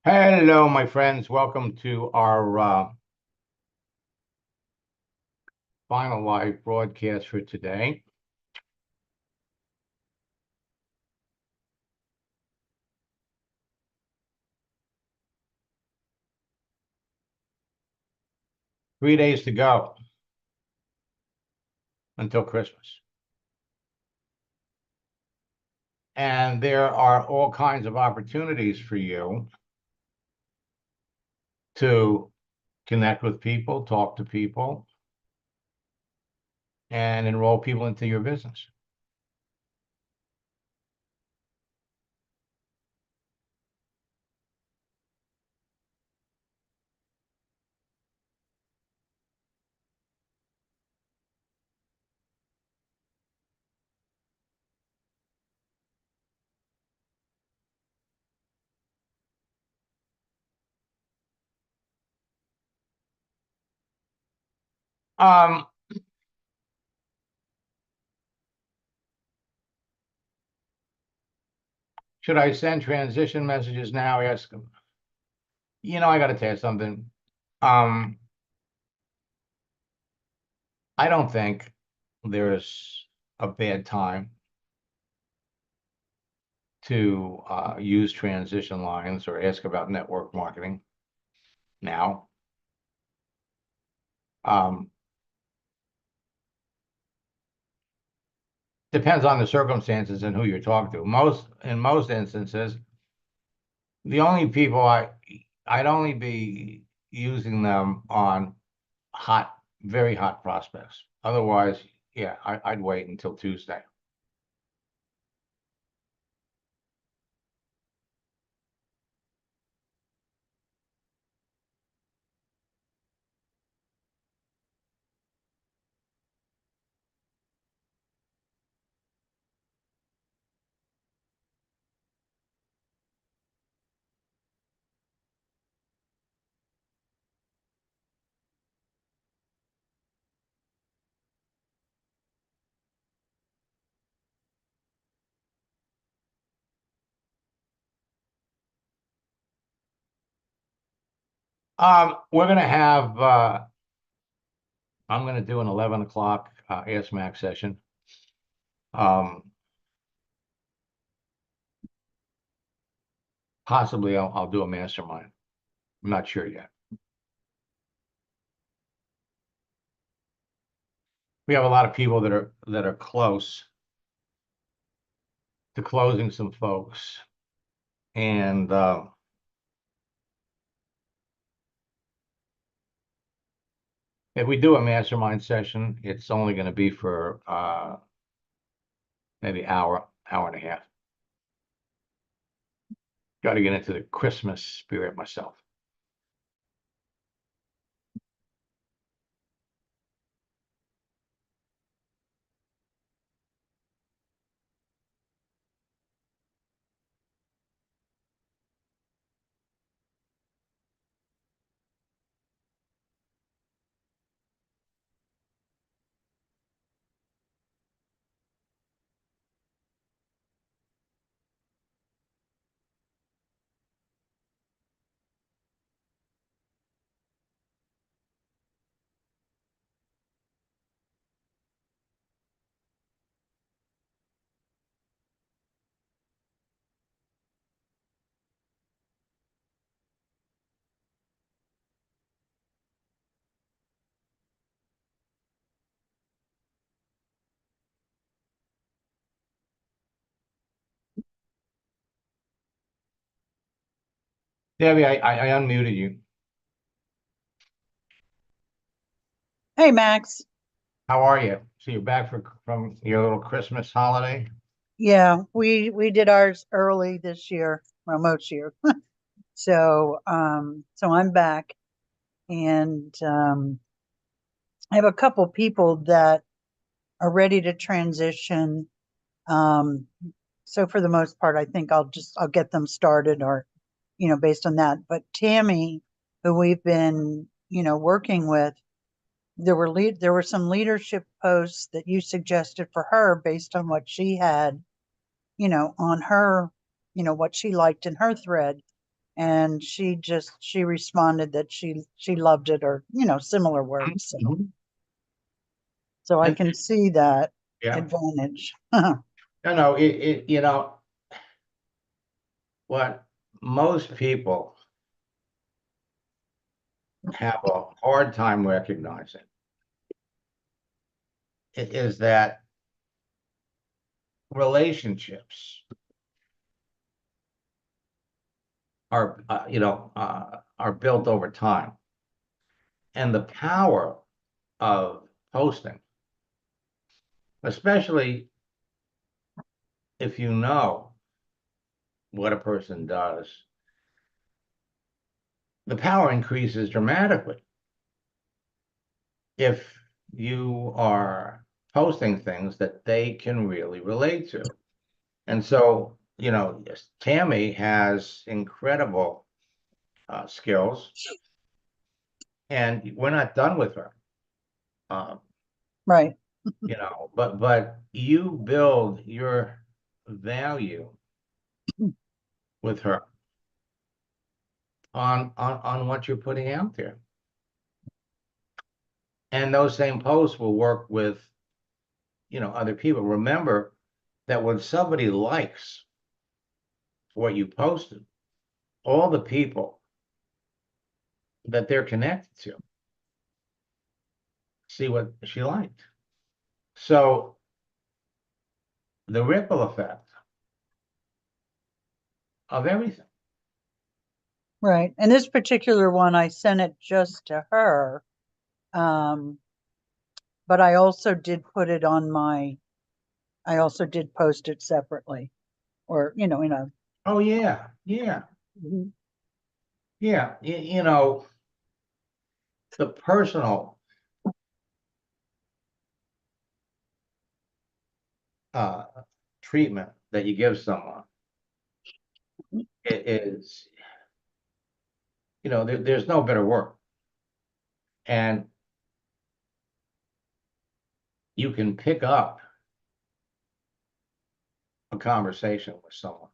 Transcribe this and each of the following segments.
Hello, my friends. Welcome to our final live broadcast for today. Three days to go until Christmas. And there are all kinds of opportunities for you to connect with people, talk to people, and enroll people into your business. Um, should I send transition messages now? Ask them. I got to tell you something. Um, I don't think there's a bad time to use transition lines or ask about network marketing now. Um, Depends on the circumstances and who you're talking to. In most instances, the only people I'd only be using them on very hot prospects. Otherwise, yeah, I'd wait until Tuesday. We're gonna have I'm gonna do an 11 o'clock Ask Max session. Possibly I'll do a mastermind. I'm not sure yet. We have a lot of people that are close to closing some folks, and if we do a mastermind session, it's only going to be for maybe hour and a half. Got to get into the Christmas spirit myself. Debbie, I unmuted you. Hey, Max. How are you? So you're back from your little Christmas holiday? Yeah, we did ours early this year, well, most year. So I'm back, and I have a couple people that are ready to transition. Um, so for the most part, I think I'll get them started, or based on that. But Tammy, who we've been working with, there were some leadership posts that you suggested for her based on what she had on her, what she liked in her thread. and she responded that she loved it, or similar words. So I And can see that yeah, advantage. no, what most people have a hard time recognizing is that relationships are, are built over time, and the power of posting, especially if you know what a person does, the power increases dramatically if you are posting things that they can really relate to. And so, Tammy has incredible skills, and we're not done with her. Right. But you build your value with her on what you're putting out there. And those same posts will work with, other people. Remember that when somebody likes what you posted, all the people that they're connected to see what she liked. So the ripple effect of everything. Right. And this particular one, I sent it just to her. But I also did put it on I also did post it separately, or, in a. Oh yeah, yeah, Mhm. yeah. The personal uh, treatment that you give someone is, there's no better word. And you can pick up a conversation with someone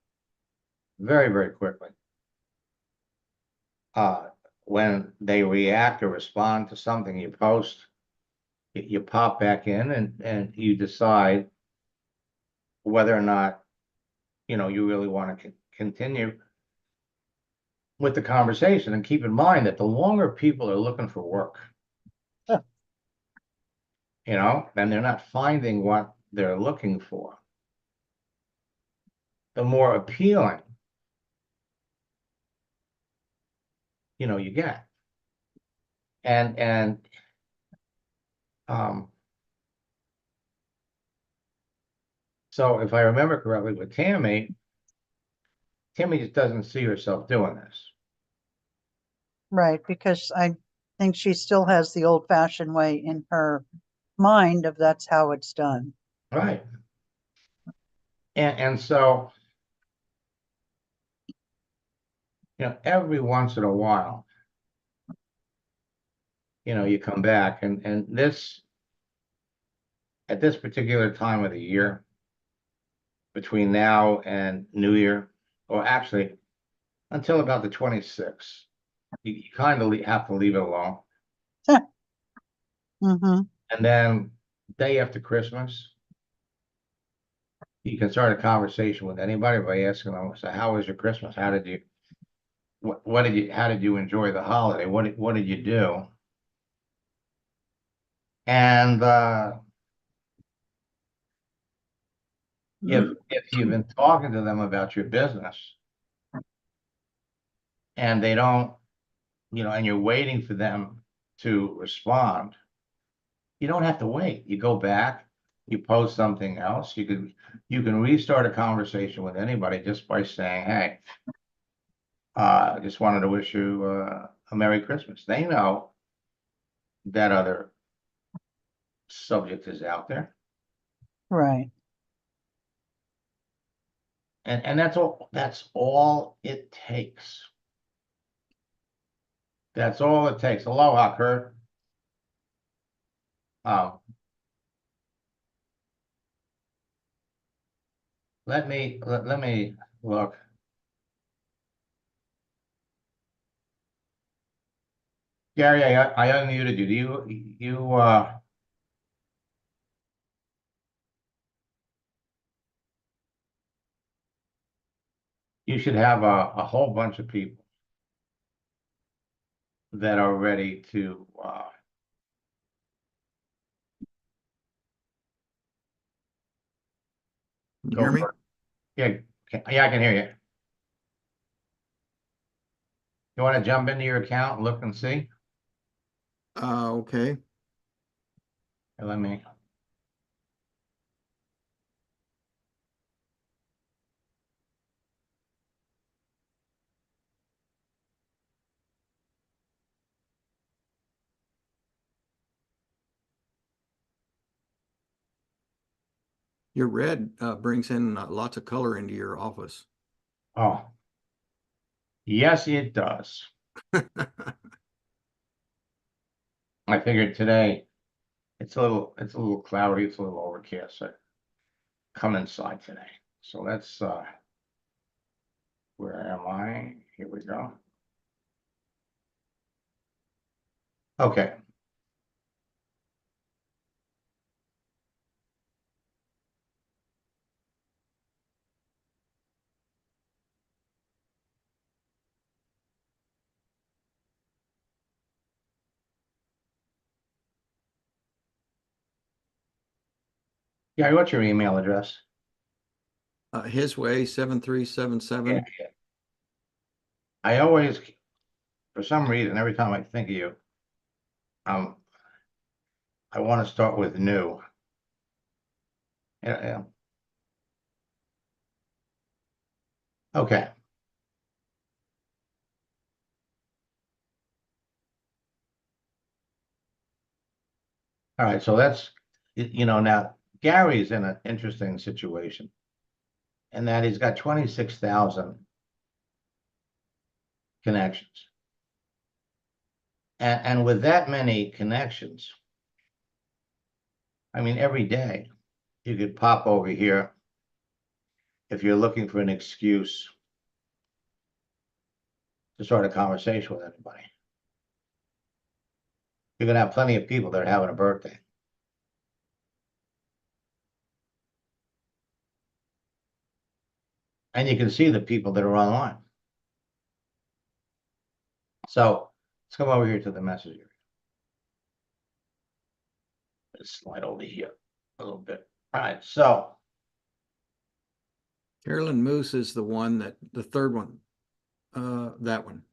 very, very quickly. When they react or respond to something you post, you pop back in and you decide whether or not, you really want to continue with the conversation. And keep in mind that the longer people are looking for work, and they're not finding what they're looking for, the more appealing, you get. And um, so if I remember correctly with Tammy just doesn't see herself doing this. Right. Because I think she still has the old fashioned way in her mind of that's how it's done. Right. And so, every once in a while, you come back and this, at this particular time of the year, between now and New Year, or actually until about the 26th, you kind of have to leave it alone. Mm-hmm. And then day after Christmas, you can start a conversation with anybody by asking them, so how was your Christmas? How did you, how did you enjoy the holiday? What did you do? And if you've been talking to them about your business and they don't, and you're waiting for them to respond, you don't have to wait. You go back, you post something else. You can restart a conversation with anybody just by saying, hey, I just wanted to wish you a Merry Christmas. They know that other subject is out there. Right. And that's all it takes. That's all it takes. Aloha, Kurt. Um, let me look. Gary, I unmuted you. You should have a whole bunch of people that are ready to, Can you go hear me? for it. Yeah, I can hear you. You want to jump into your account and look and see? Okay. Here, let me. Your red brings in lots of color into your office. Oh, yes, it does. I figured today it's a little cloudy, it's a little overcast. So come inside today. So let's where am I? Here we go. Okay. Gary, what's your email address? His way Yeah. 7377. I always, for some reason, every time I think of you, um, I want to start with new. Yeah. Okay. All right. So that's, now Gary's in an interesting situation in that he's got 26,000 connections. And with that many connections, I mean, every day you could pop over here if you're looking for an excuse to start a conversation with anybody. You're going to have plenty of people that are having a birthday. And you can see the people that are online. So let's come over here to the message area. Let's slide over here a little bit. All right, so Carolyn Moose is the one that, the third one, that one.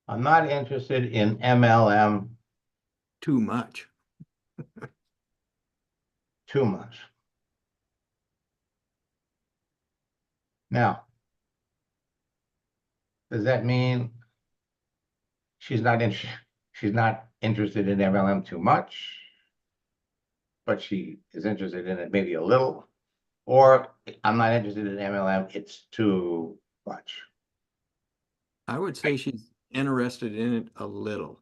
I'm not interested in MLM Too much. too much. Now, does that mean she's not interested in MLM too much, but she is interested in it maybe a little, or I'm not interested in MLM, it's too much. I would say she's interested in it a little.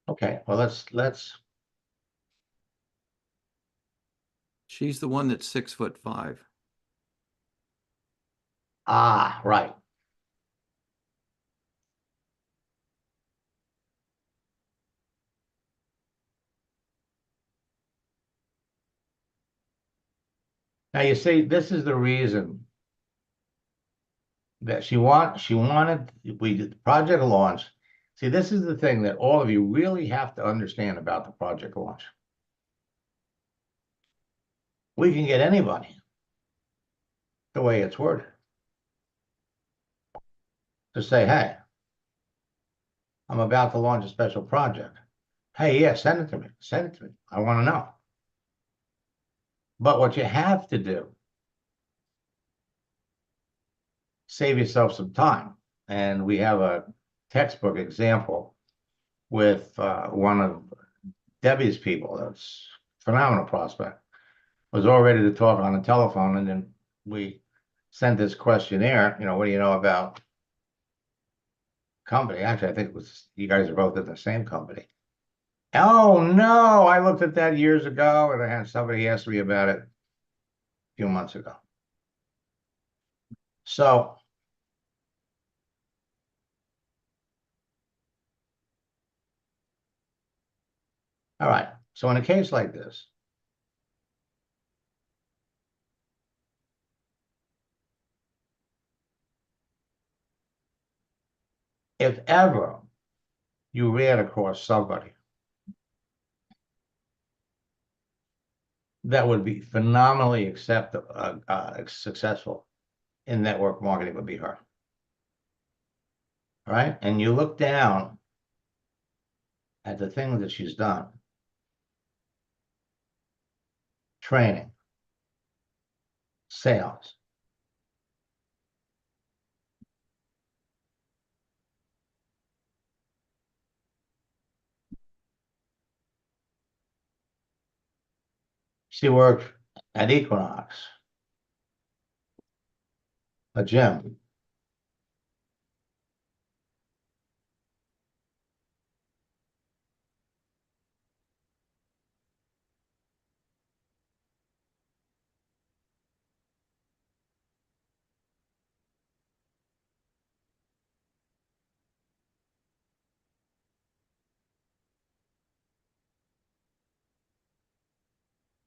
Okay, well, let's She's the one that's 6'5". right. Now you see, this is the reason that she wanted, we did the project launch. See, this is the thing that all of you really have to understand about the project launch. We can get anybody the way it's worded to say, hey, I'm about to launch a special project. Hey, yeah, send it to me. Send it to me. I want to know. But what you have to do, save yourself some time. And we have a textbook example with one of Debbie's people, that's phenomenal prospect, was all ready to talk on the telephone. And then we sent this questionnaire, what do you know about company? Actually, I think it was, you guys are both in the same company. Oh, no, I looked at that years ago and I had somebody ask me about it a few months ago. So all right. So in a case like this, if ever you ran across somebody that would be phenomenally successful in network marketing, would be her. All right. And you look down at the things that she's done: training, sales. She worked at Equinox, a gym.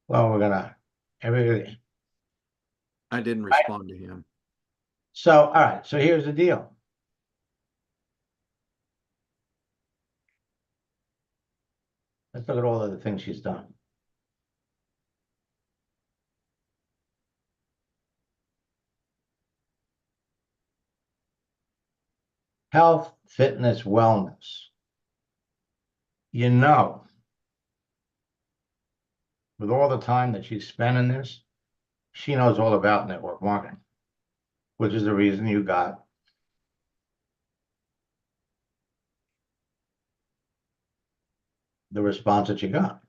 Well, we're gonna everybody. I didn't respond to him. So, all right. So here's the deal. Let's look at all of the things she's done. Health, fitness, wellness. You know, with all the time that she's spent in this, she knows all about network marketing, which is the reason you got the response that you got.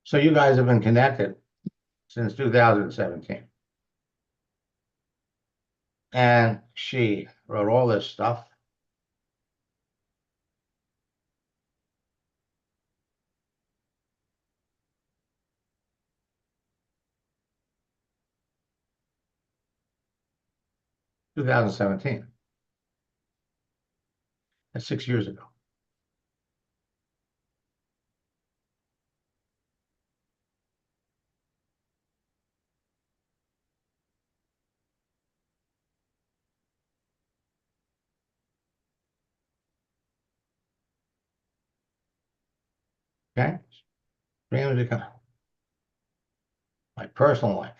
So you guys have been connected since 2017. And she wrote all this stuff. In 2017. That's 6 years ago. Okay? Dreams become my personal life.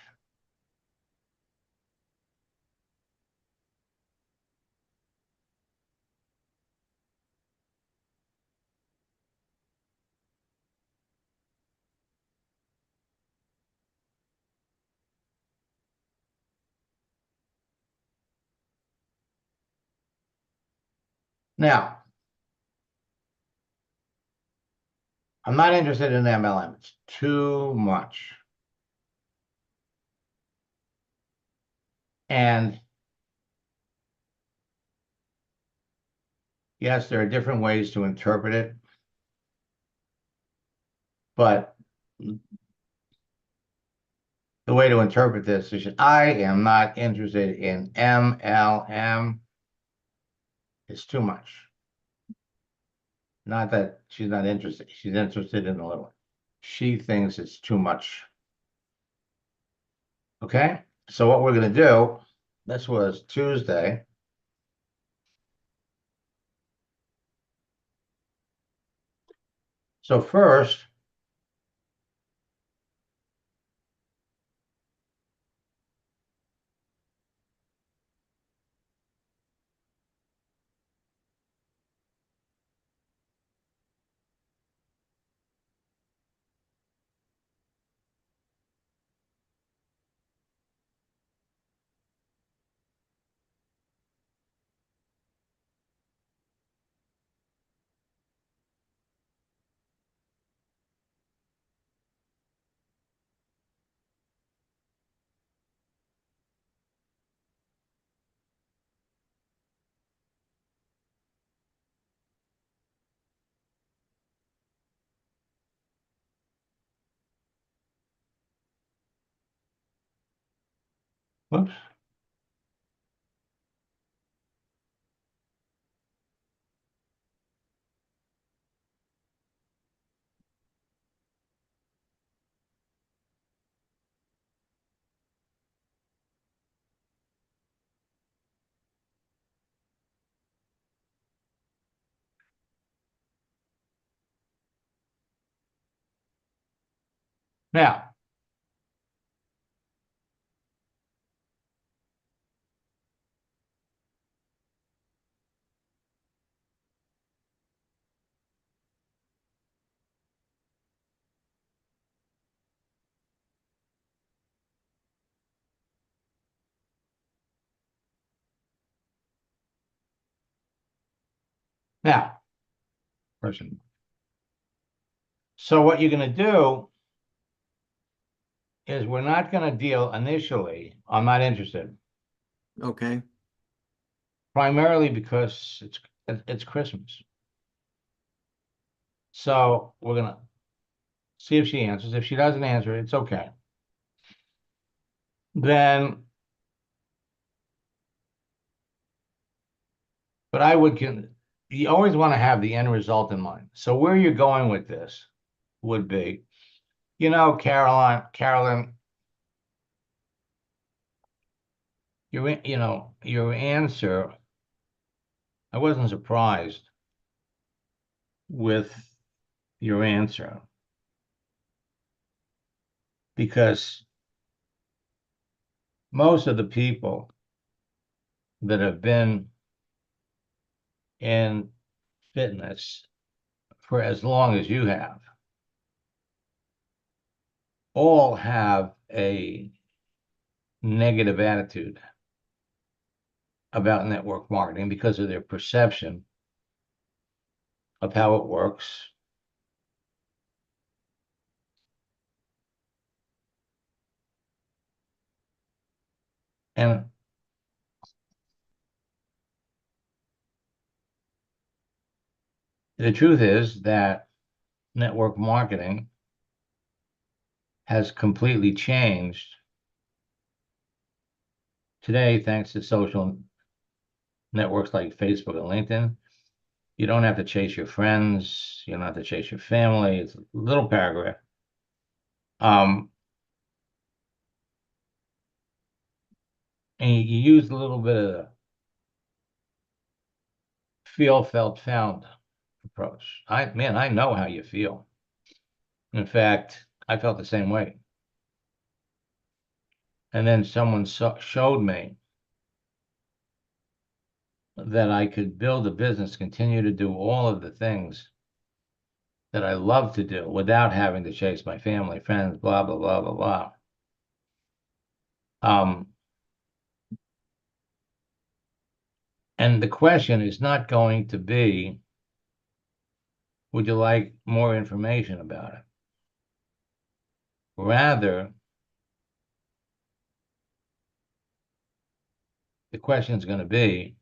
Now, I'm not interested in MLM. It's too much. And yes, there are different ways to interpret it, but the way to interpret this is I am not interested in MLM. It's too much. Not that she's not interested. She's interested in a little. She thinks it's too much. Okay? So what we're going to do, this was Tuesday. So first, Whoops. Now, person. So what you're going to do is we're not going to deal initially. I'm not interested, Okay. primarily because it's Christmas. So we're going to see if she answers. If she doesn't answer, it's okay. Then, but I would, you always want to have the end result in mind. So where you're going with this would be, Carolyn, your answer, I wasn't surprised with your answer because most of the people that have been in fitness for as long as you have all have a negative attitude about network marketing because of their perception of how it works. And the truth is that network marketing has completely changed today thanks to social networks like Facebook and LinkedIn. You don't have to chase your friends. You don't have to chase your family. It's a little paragraph. And you use a little bit of the feel, felt, found approach. I know how you feel. In fact, I felt the same way. And then someone showed me that I could build a business, continue to do all of the things that I love to do without having to chase my family, friends, blah, blah, blah, blah, blah. And the question is not going to be, would you like more information about it? Rather, the question is going to be,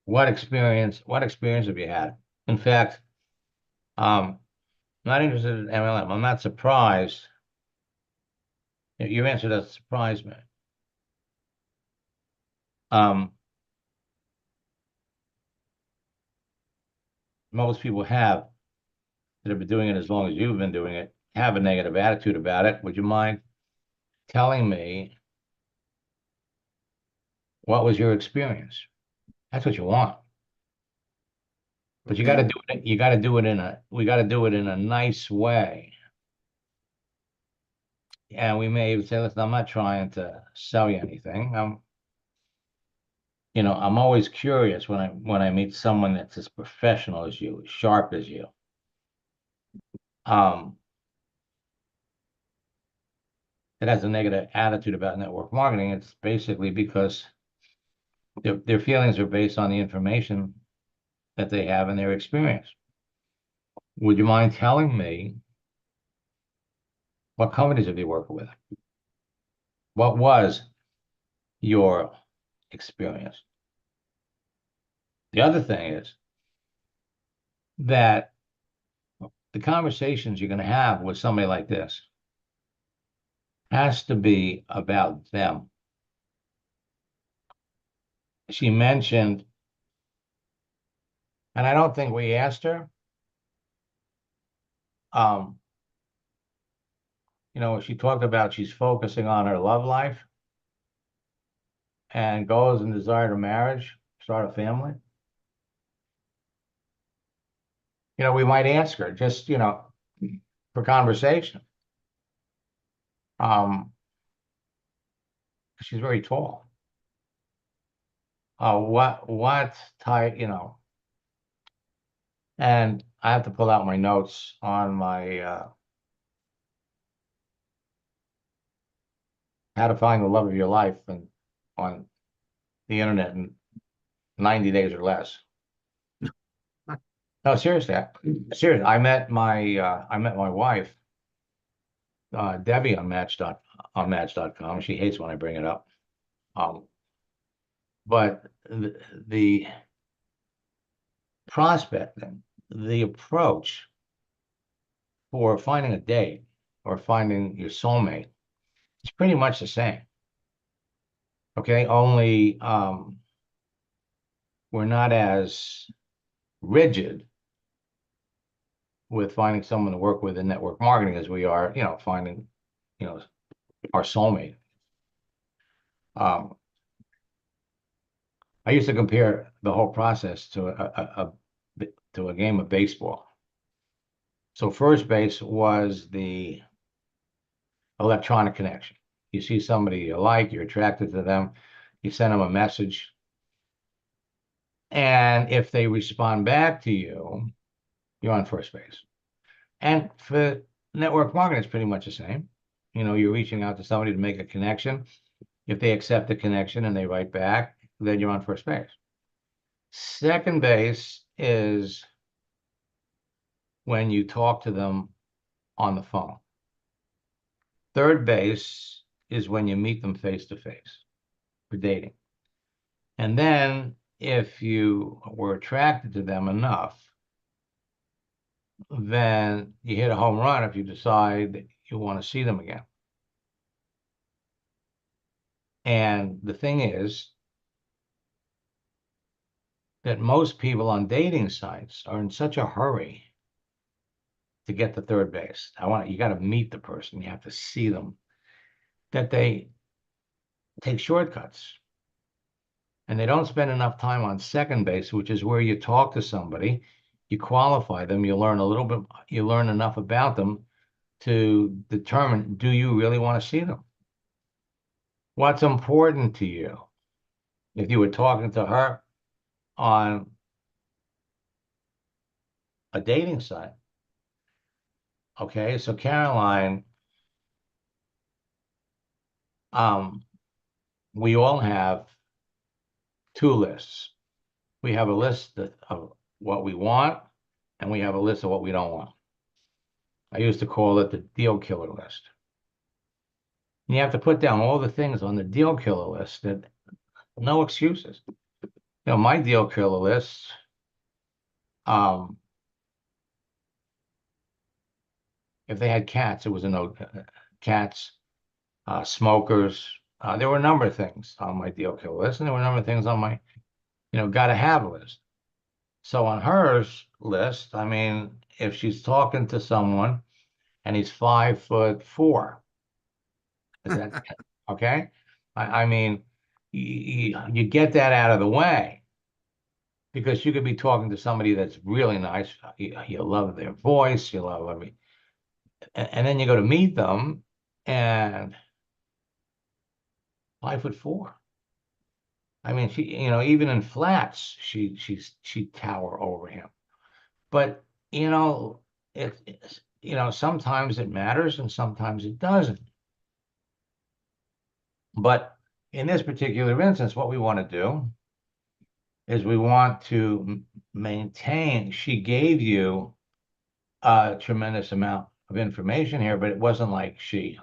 what experience have you had? In fact, not interested in MLM. I'm not surprised. Your answer doesn't surprise me. Most people that have been doing it as long as you've been doing it have a negative attitude about it. Would you mind telling me what was your experience? That's what you want. But you got to do it. We got to do it in a nice way. And we may even say, listen, I'm not trying to sell you anything. I'm always curious when I meet someone that's as professional as you, as sharp as you. That has a negative attitude about network marketing. It's basically because their feelings are based on the information that they have in their experience. Would you mind telling me what companies have you worked with? What was your experience? The other thing is that the conversations you're going to have with somebody like this has to be about them. She mentioned, and I don't think we asked her, she talked about she's focusing on her love life and goals and desire to marriage, start a family. We might ask her just, for conversation. She's very tall. What type, and I have to pull out my notes on my, how to find the love of your life and on the internet in 90 days or less. No, seriously, I met my wife, Debbie on Match.com. She hates when I bring it up. But the prospecting, the approach for finding a date or finding your soulmate, it's pretty much the same. Okay, only we're not as rigid with finding someone to work with in network marketing as we are, finding, our soulmate. I used to compare the whole process to a game of baseball. So first base was the electronic connection. You see somebody you like, you're attracted to them, you send them a message. And if they respond back to you, you're on first base. And for network marketing, it's pretty much the same. You're reaching out to somebody to make a connection. If they accept the connection and they write back, then you're on first base. Second base is when you talk to them on the phone. Third base is when you meet them face to face for dating. And then if you were attracted to them enough, then you hit a home run if you decide that you want to see them again. And the thing is that most people on dating sites are in such a hurry to get to third base. You got to meet the person, you have to see them, that they take shortcuts. And they don't spend enough time on second base, which is where you talk to somebody, you qualify them, you learn enough about them to determine, do you really want to see them? What's important to you? If you were talking to her on a dating site, okay, so Caroline, we all have two lists. We have a list of what we want, and we have a list of what we don't want. I used to call it the deal killer list. And you have to put down all the things on the deal killer list that no excuses. My deal killer list, if they had cats, it was a no. Cats, smokers. There were a number of things on my deal killer list, and there were a number of things on my, gotta have list. So on hers list, I mean, if she's talking to someone and he's 5'4", is that okay? I mean, you get that out of the way, because you could be talking to somebody that's really nice. You love their voice, you love everything. And then you go to meet them, and 5'4". I mean, she, even in flats, she tower over him. But sometimes it matters and sometimes it doesn't. But in this particular instance, what we want to do is we want to maintain. She gave you a tremendous amount of information here, but it wasn't like she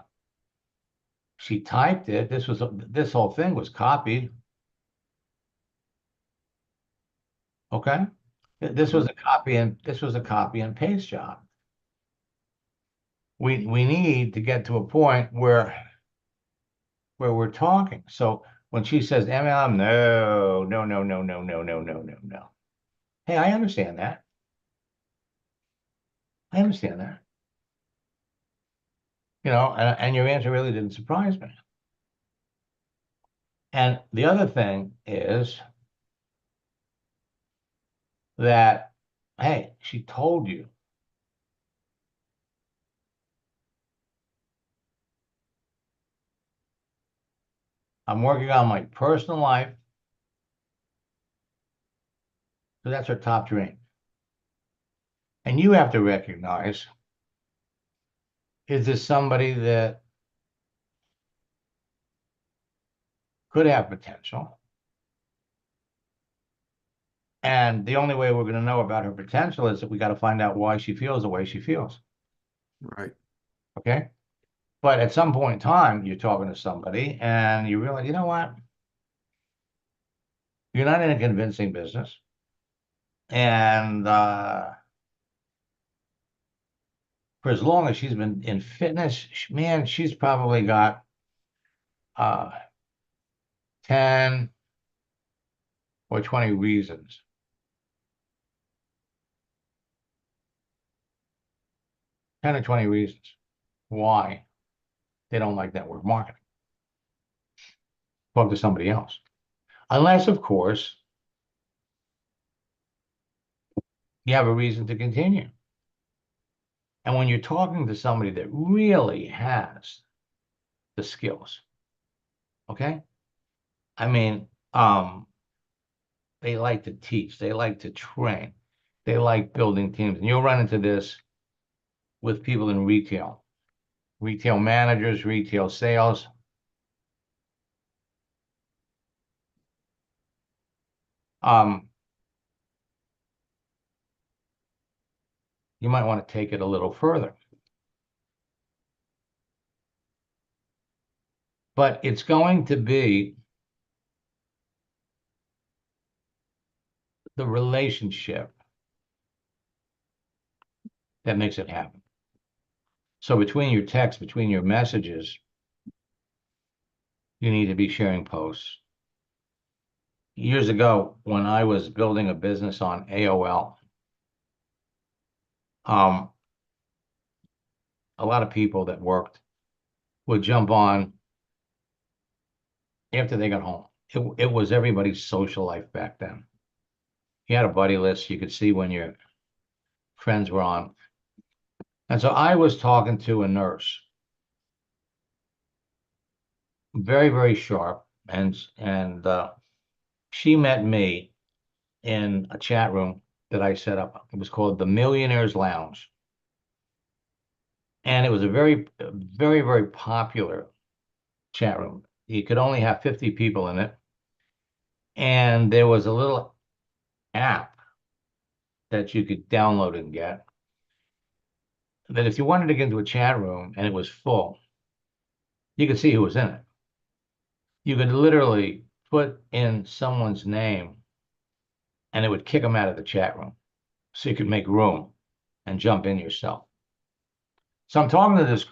typed it. This whole thing was copied. Okay, this was a copy and paste job. we need to get to a point where we're talking. So when she says MLM, no, no, no, no, no, no, no, no, no, no. Hey, I understand that. I understand that. You know, and your answer really didn't surprise me. And the other thing is that, hey, she told you. I'm working on my personal life. So that's her top dream. And you have to recognize, is this somebody that could have potential? And the only way we're going to know about her potential is that we got to find out why she feels the way she feels. Right. Okay. But at some point in time, you're talking to somebody and you realize, you know what? You're not in a convincing business. And for as long as she's been in fitness, man, she's probably got 10 or 20 reasons. 10 or 20 reasons why they don't like network marketing. Talk to somebody else. Unless, of course, you have a reason to continue. And when you're talking to somebody that really has the skills, okay? I mean, they like to teach, they like to train, they like building teams. And you'll run into this with people in retail managers, retail sales. You might want to take it a little further. But it's going to be the relationship that makes it happen. So between your texts, between your messages, you need to be sharing posts. Years ago, when I was building a business on AOL, a lot of people that worked would jump on after they got home. It was everybody's social life back then. You had a buddy list. You could see when your friends were on. And so I was talking to a nurse, very, very sharp, and she met me in a chat room that I set up. It was called the Millionaires Lounge. And it was a very, very, very popular chat room. You could only have 50 people in it. And there was a little app that you could download and get that if you wanted to get into a chat room and it was full, you could see who was in it. You could literally put in someone's name and it would kick them out of the chat room. So you could make room and jump in yourself. So I'm talking to this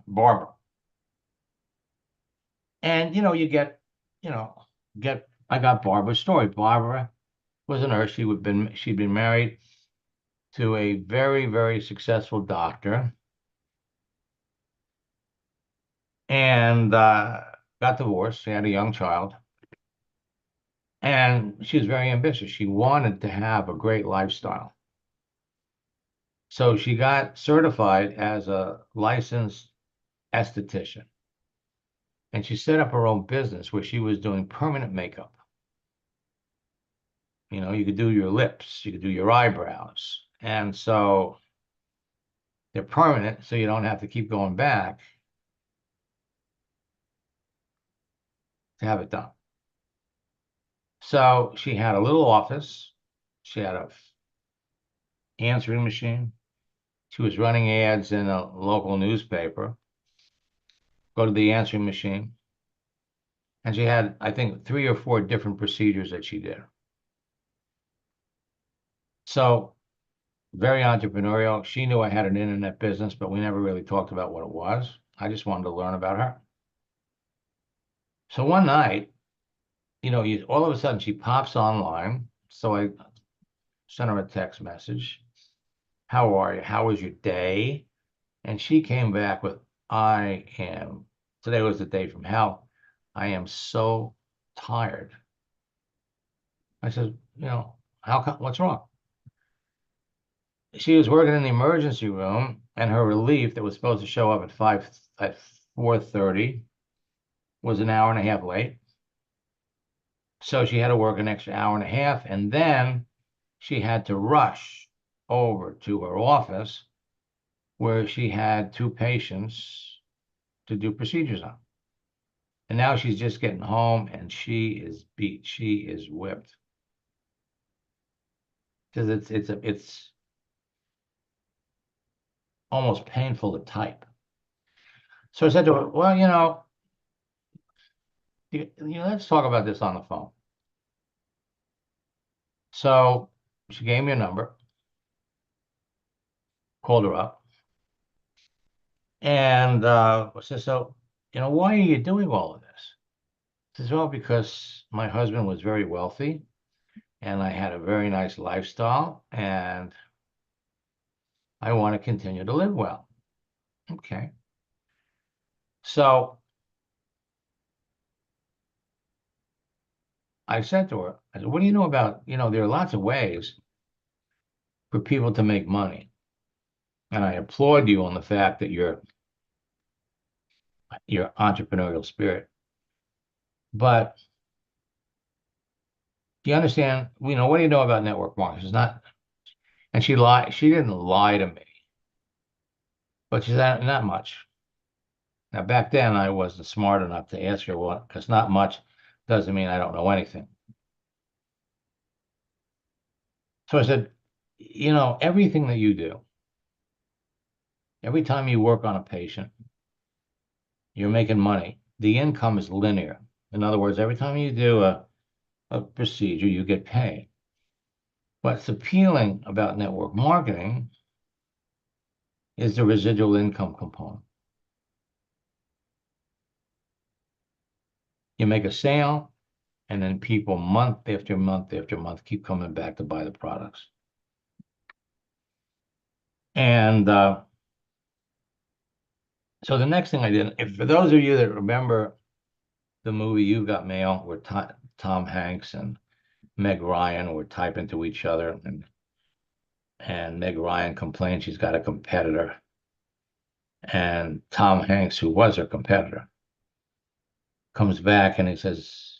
Barbara. And, you get, I got Barbara's story. Barbara was a nurse. She'd been married to a very, very successful doctor and got divorced. She had a young child. And she was very ambitious. She wanted to have a great lifestyle. So she got certified as a licensed esthetician. And she set up her own business where she was doing permanent makeup. You could do your lips, you could do your eyebrows. And so they're permanent, so you don't have to keep going back to have it done. So she had a little office. She had a answering machine. She was running ads in a local newspaper. Go to the answering machine. And she had, I think, 3 or 4 different procedures that she did. So very entrepreneurial. She knew I had an internet business, but we never really talked about what it was. I just wanted to learn about her. So one night, all of a sudden she pops online. So I sent her a text message. How are you? How was your day? And she came back with, today was the day from hell. I am so tired. I said, how come, what's wrong? She was working in the emergency room, and her relief that was supposed to show up at 4:30 was an hour and a half late. So she had to work an extra hour and a half, and then she had to rush over to her office where she had 2 patients to do procedures on. And now she's just getting home and she is beat. She is whipped. Because it's almost painful to type. So I said to her, well, let's talk about this on the phone. So she gave me a number, called her up, and I said, so, why are you doing all of this? She says, well, because my husband was very wealthy and I had a very nice lifestyle and I want to continue to live well. Okay. So I said to her, I said, what do you know about, there are lots of ways for people to make money. And I applaud you on the fact that your entrepreneurial spirit. But do you understand, what do you know about network marketing? It's not, and she lied, she didn't lie to me, but she said, not much. Now, back then, I wasn't smart enough to ask her what, because not much doesn't mean I don't know anything. So I said, everything that you do, every time you work on a patient, you're making money. The income is linear. In other words, every time you do a procedure, you get paid. What's appealing about network marketing is the residual income component. You make a sale, and then people month after month after month keep coming back to buy the products. And so the next thing I did, if for those of you that remember the movie You've Got Mail, where Tom Hanks and Meg Ryan were typing to each other, and Meg Ryan complained she's got a competitor, and Tom Hanks, who was her competitor, comes back and he says,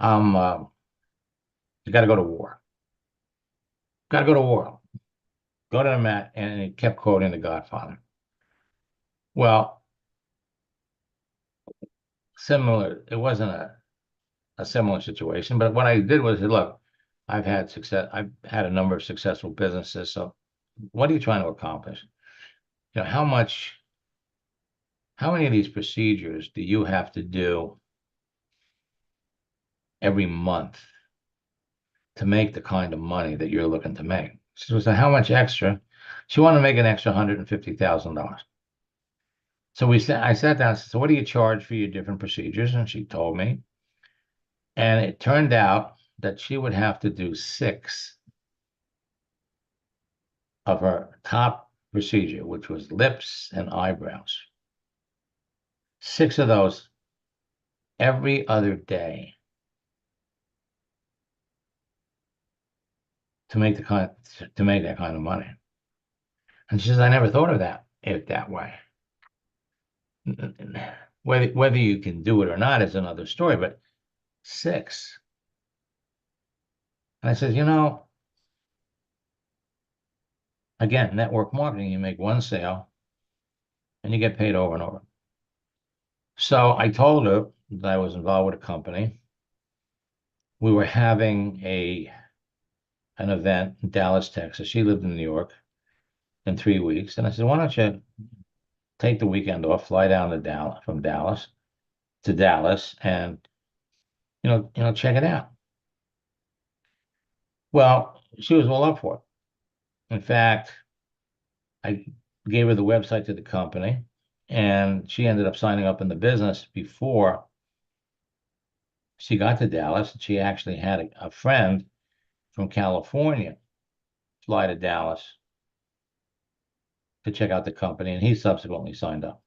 you got to go to war. Got to go to war. Go to the mat. And he kept quoting The Godfather. Well, it wasn't a similar situation, but what I did was, look, I've had a number of successful businesses. So what are you trying to accomplish? How many of these procedures do you have to do every month to make the kind of money that you're looking to make? She was, how much extra? She wanted to make an extra $150,000. So I sat down and said, so what do you charge for your different procedures? And she told me. And it turned out that she would have to do 6 of her top procedure, which was lips and eyebrows. 6 of those every other day to make that kind of money. And she says, I never thought of it that way. Whether you can do it or not is another story, but 6. And I said, again, network marketing, you make one sale and you get paid over and over. So I told her that I was involved with a company. We were having an event in Dallas, Texas. She lived in New York in 3 weeks. And I said, why don't you take the weekend off, fly down to Dallas, from Dallas to Dallas, and, check it out. Well, she was all up for it. In fact, I gave her the website to the company, and she ended up signing up in the business before she got to Dallas. She actually had a friend from California fly to Dallas to check out the company, and he subsequently signed up.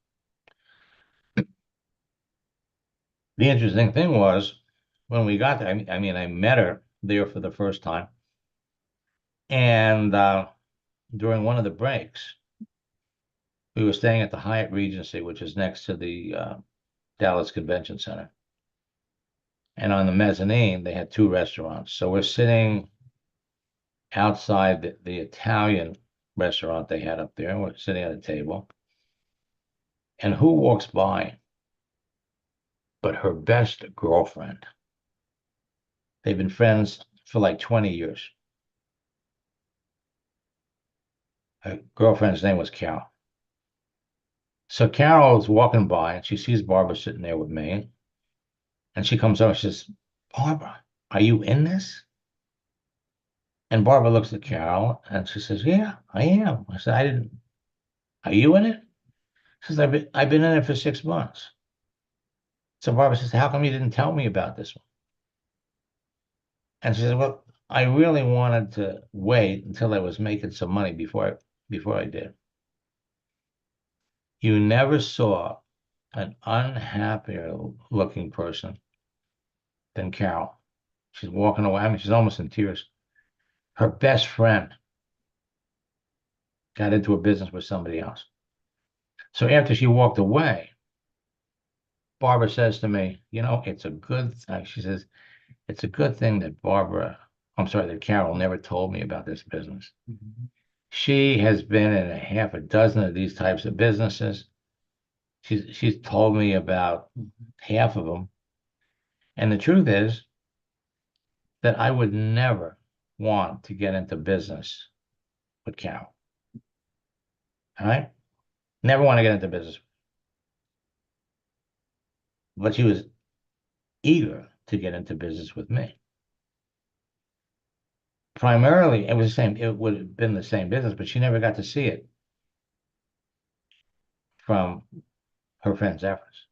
The interesting thing was when we got there, I mean, I met her there for the first time. And during one of the breaks, we were staying at the Hyatt Regency, which is next to the Dallas Convention Center. And on the mezzanine, they had two restaurants. So we're sitting outside the Italian restaurant they had up there. We're sitting at a table. And who walks by but her best girlfriend? They've been friends for like 20 years. Her girlfriend's name was Carol. So Carol is walking by and she sees Barbara sitting there with me. And she comes over and she says, Barbara, are you in this? And Barbara looks at Carol and she says, yeah, I am. I said, I didn't. Are you in it? She says, I've been in it for 6 months. So Barbara says, how come you didn't tell me about this one? And she said, well, I really wanted to wait until I was making some money before I did. You never saw an unhappier looking person than Carol. She's walking away. I mean, she's almost in tears. Her best friend got into a business with somebody else. So after she walked away, Barbara says to me, you know, it's a good thing. She says, it's a good thing that that Carol never told me about this business. Mm-hmm. She has been in a half a dozen of these types of businesses. She's told me about half of them. And the truth is that I would never want to get into business with Carol. All right? Never want to get into business. But she was eager to get into business with me. Primarily, it was the same. It would have been the same business, but she never got to see it from her friend's efforts.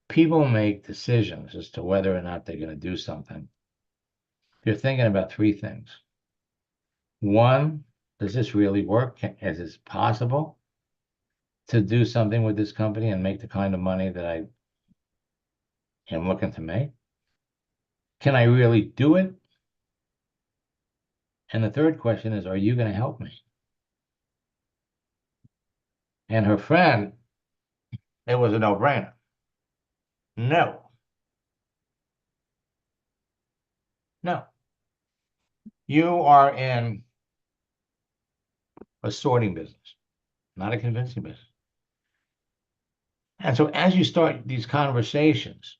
People make decisions as to whether or not they're going to do something. You're thinking about three things. One, does this really work? Is it possible to do something with this company and make the kind of money that I am looking to make? Can I really do it? And the third question is, are you going to help me? And her friend, it was a no-brainer. No. No. You are in a sorting business, not a convincing business. And so as you start these conversations,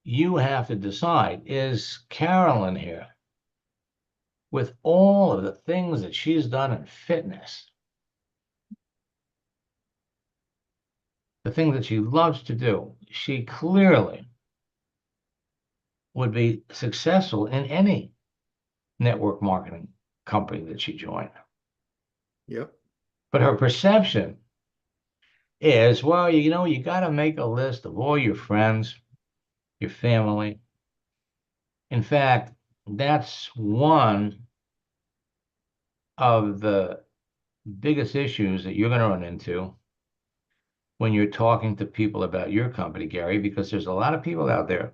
you have to decide, is Carolyn here, with all of the things that she's done in fitness, the things that she loves to do, she clearly would be successful in any network marketing company that she joined. Yep. But her perception is, well, you know, you got to make a list of all your friends, your family. In fact, that's one of the biggest issues that you're going to run into when you're talking to people about your company, Gary, because there's a lot of people out there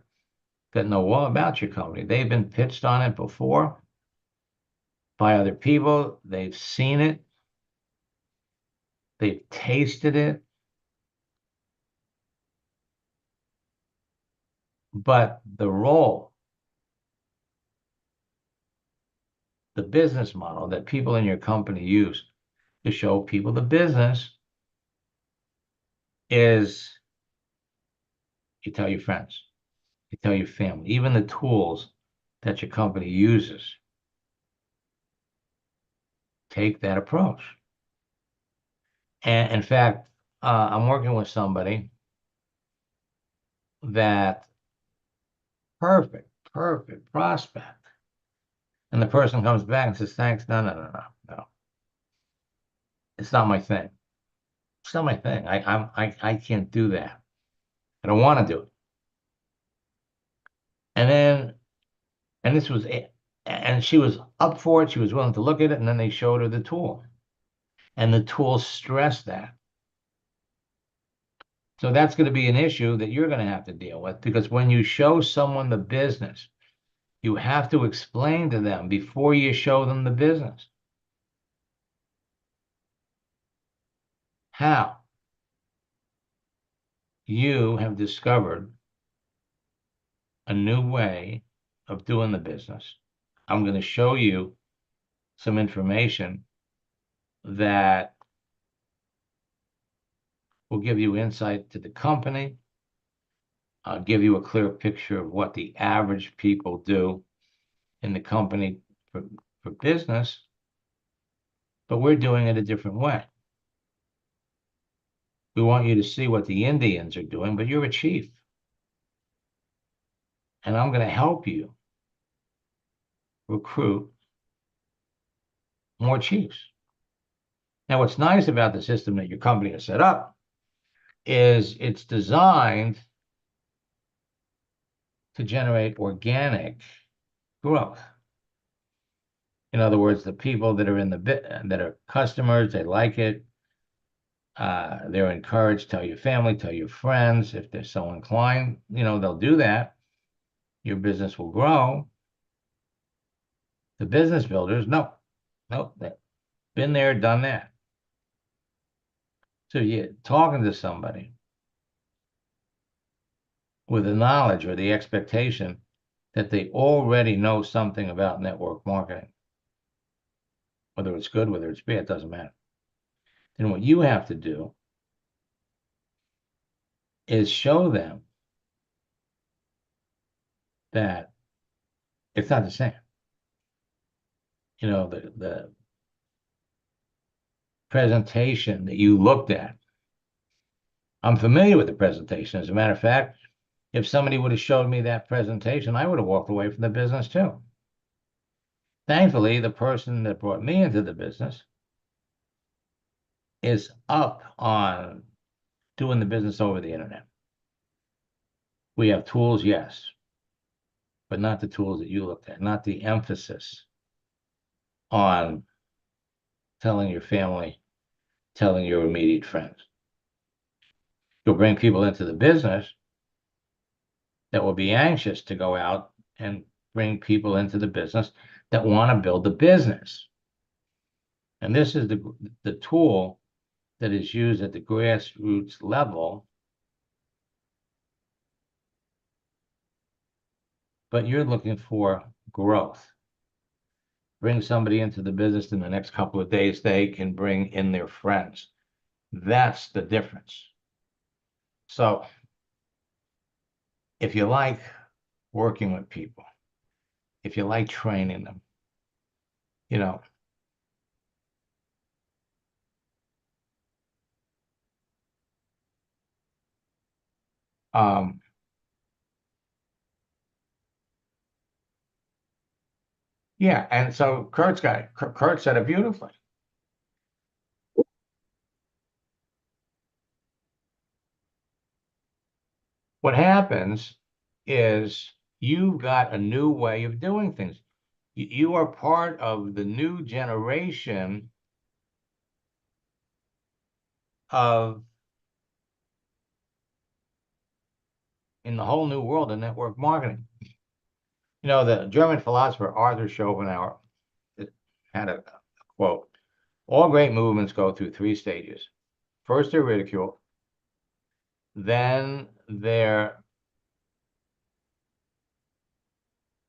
that know all about your company. They've been pitched on it before by other people. They've seen it. They've tasted it. But the role, the business model that people in your company use to show people the business is you tell your friends, you tell your family, even the tools that your company uses. Take that approach. And in fact, I'm working with somebody that perfect prospect. And the person comes back and says, thanks, no. It's not my thing. It's not my thing. I can't do that. I don't want to do it. And this was it. And she was up for it. She was willing to look at it. And then they showed her the tool. And the tool stressed that. So that's going to be an issue that you're going to have to deal with, because when you show someone the business, you have to explain to them before you show them the business how you have discovered a new way of doing the business. I'm going to show you some information that will give you insight to the company. I'll give you a clear picture of what the average people do in the company for business, but we're doing it a different way. We want you to see what the Indians are doing, but you're a chief. And I'm going to help you recruit more chiefs. Now, what's nice about the system that your company has set up is it's designed to generate organic growth. In other words, the people that are in the bit that are customers, they like it. They're encouraged. Tell your family, tell your friends. If they're so inclined, they'll do that. Your business will grow. The business builders, no, they've been there, done that. So you're talking to somebody with the knowledge or the expectation that they already know something about network marketing. Whether it's good, whether it's bad, it doesn't matter. Then what you have to do is show them that it's not the same. The presentation that you looked at, I'm familiar with the presentation. As a matter of fact, if somebody would have showed me that presentation, I would have walked away from the business too. Thankfully, the person that brought me into the business is up on doing the business over the internet. We have tools, yes, but not the tools that you looked at, not the emphasis on telling your family, telling your immediate friends. You'll bring people into the business that will be anxious to go out and bring people into the business that want to build the business. And this is the tool that is used at the grassroots level. But you're looking for growth. Bring somebody into the business in the next couple of days, they can bring in their friends. That's the difference. So if you like working with people, if you like training them, yeah, and so Kurt said it beautifully. What happens is you've got a new way of doing things. You are part of the new generation in the whole new world of network marketing. The German philosopher Arthur Schopenhauer had a quote: all great movements go through 3 stages. First, they're ridiculed. Then they're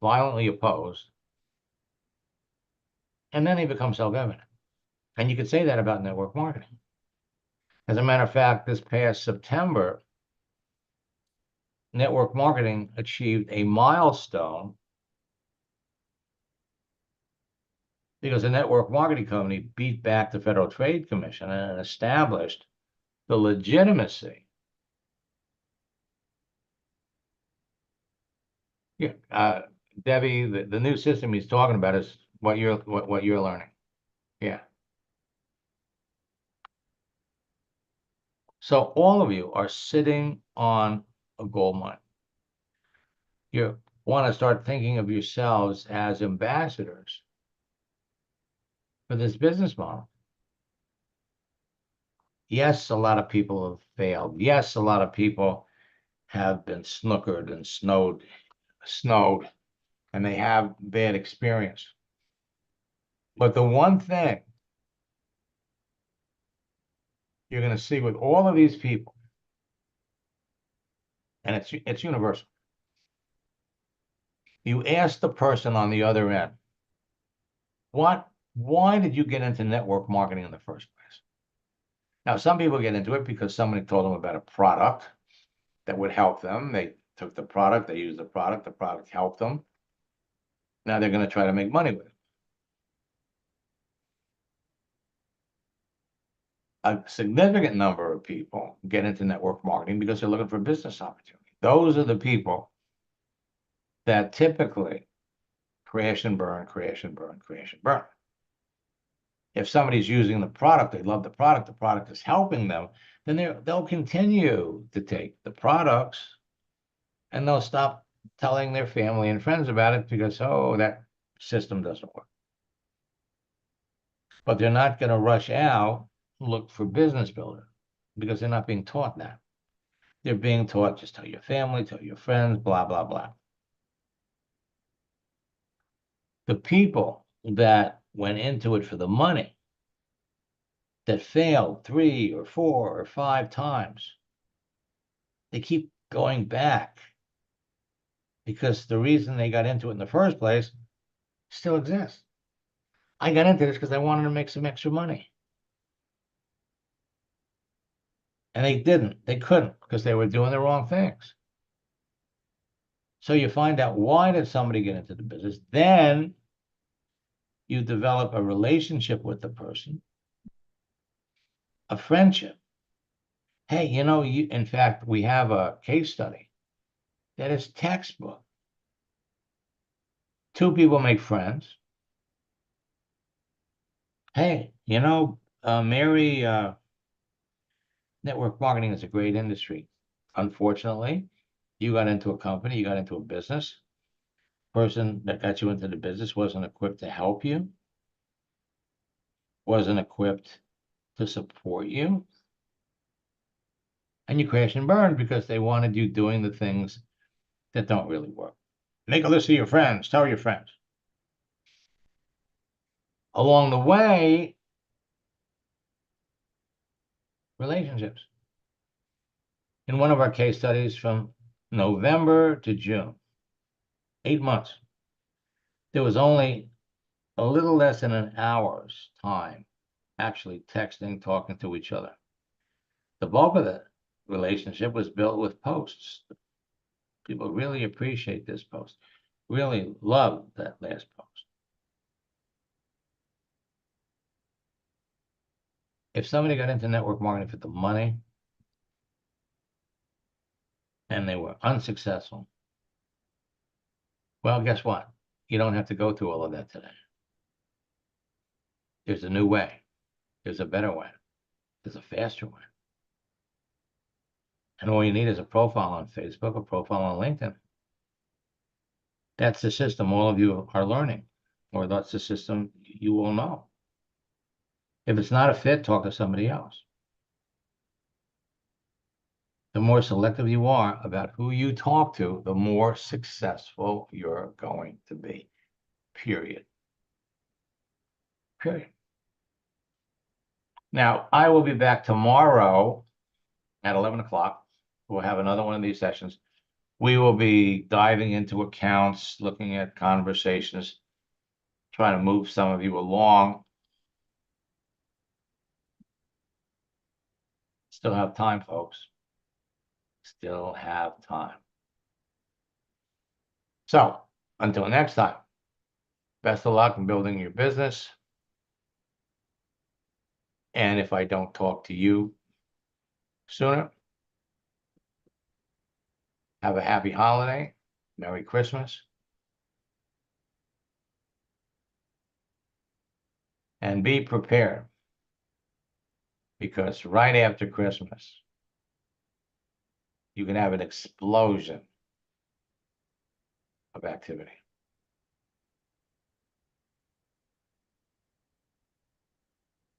violently opposed. And then they become self-evident. And you could say that about network marketing. As a matter of fact, this past September, network marketing achieved a milestone because the network marketing company beat back the Federal Trade Commission and established the legitimacy Debbie, the new system he's talking about is what you're learning. Yeah. So all of you are sitting on a gold mine. You want to start thinking of yourselves as ambassadors for this business model. Yes, a lot of people have failed. Yes, a lot of people have been snookered and snowed, and they have bad experience. But the one thing you're going to see with all of these people, and it's universal. You ask the person on the other end, why did you get into network marketing in the first place? Now, some people get into it because somebody told them about a product that would help them. They took the product, they used the product helped them. Now they're going to try to make money with it. A significant number of people get into network marketing because they're looking for business opportunity. Those are the people that typically crash and burn, crash and burn, crash and burn. If somebody's using the product, they love the product is helping them, then they'll continue to take the products and they'll stop telling their family and friends about it because, oh, that system doesn't work. But they're not going to rush out and look for business builder because they're not being taught that. They're being taught just tell your family, tell your friends, blah, blah, blah. The people that went into it for the money, that failed 3 or 4 or 5 times, they keep going back because the reason they got into it in the first place still exists. I got into this because I wanted to make some extra money. And they didn't. They couldn't because they were doing the wrong things. So you find out, why did somebody get into the business? Then you develop a relationship with the person, a friendship. Hey, in fact, we have a case study that is textbook. 2 people make friends. Hey, Mary, network marketing is a great industry. Unfortunately, you got into a company, you got into a business. Person that got you into the business wasn't equipped to help you, wasn't equipped to support you. And you crash and burn because they wanted you doing the things that don't really work. Make a list of your friends, tell your friends. Along the way, relationships. In one of our case studies from November to June, 8 months, there was only a little less than an hour's time actually texting, talking to each other. The bulk of the relationship was built with posts. People really appreciate this post, really love that last post. If somebody got into network marketing for the money and they were unsuccessful, well, guess what? You don't have to go through all of that today. There's a new way. There's a better way. There's a faster way. And all you need is a profile on Facebook, a profile on LinkedIn. That's the system all of you are learning, or that's the system you will know. If it's not a fit, talk to somebody else. The more selective you are about who you talk to, the more successful you're going to be. Period. Period. Now, I will be back tomorrow at 11 o'clock. We'll have another one of these sessions. We will be diving into accounts, looking at conversations, trying to move some of you along. Still have time, folks. Still have time. So, until next time, best of luck in building your business. And if I don't talk to you sooner, have a happy holiday. Merry Christmas. And be prepared. Because right after Christmas, you can have an explosion of activity.